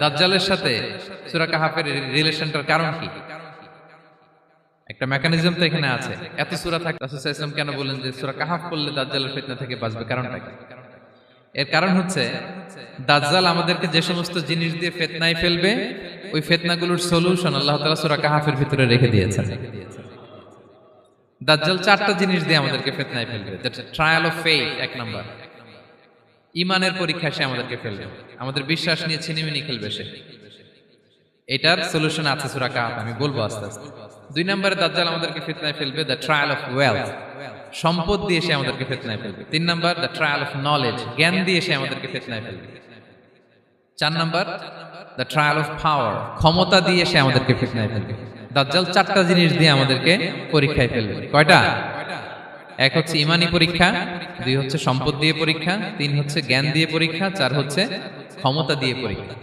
দাজ্জালের সাথে সূরা কাহাফের রিলেশনটার কারণ কি? একটা মেকানিজম তো এখানে আছে। এত সূরা থাকতে রাসূল সাল্লাল্লাহু আলাইহি ওয়াসাল্লাম কেন বললেন যে সূরা কাহাফ পড়লে দাজ্জালের ফিতনা থেকে বাঁচবে? কারণটা কি? এর কারণ হচ্ছে দাজ্জাল আমাদেরকে যে সমস্ত জিনিস দিয়ে ফিতনায় ফেলবে, ওই ফিতনাগুলোর সলিউশন আল্লাহ তাআলা সূরা কাহাফের ভিতরে রেখে দিয়েছেন। দাজ্জাল চারটা জিনিস দিয়ে আমাদেরকে ফিতনায় ফেলবে। দ্যাটস ট্রায়াল অফ ফেথ, এক নাম্বার। ঈমানের পরীক্ষা সে আমাদেরকে ফেলবে, আমাদের বিশ্বাস নিয়ে ছিনিমিনি খেলবে সে। এটার সলিউশন আছে সূরা কাহাফ, আমি বলবো আস্তে আস্তে। দুই নম্বরে দাজ্জাল আমাদেরকে ফিতনায় ফেলবে দ্য ট্রায়াল অফ ওয়েলথ, সম্পদ দিয়ে সে আমাদেরকে ফিতনায় ফেলবে। তিন নম্বর দ্য ট্রায়াল অফ নলেজ, জ্ঞান দিয়ে সে আমাদেরকে ফিতনায় ফেলবে। চার নম্বর দ্য ট্রায়াল অফ পাওয়ার, ক্ষমতা দিয়ে সে আমাদেরকে ফিতনায় ফেলবে। দাজ্জাল চারটা জিনিস দিয়ে আমাদেরকে পরীক্ষায় ফেলবে। কয়টা? এক হচ্ছে ঈমানি পরীক্ষা, দুই হচ্ছে সম্পদ দিয়ে পরীক্ষা, তিন হচ্ছে জ্ঞান দিয়ে পরীক্ষা, চার হচ্ছে ক্ষমতা দিয়ে পরীক্ষা।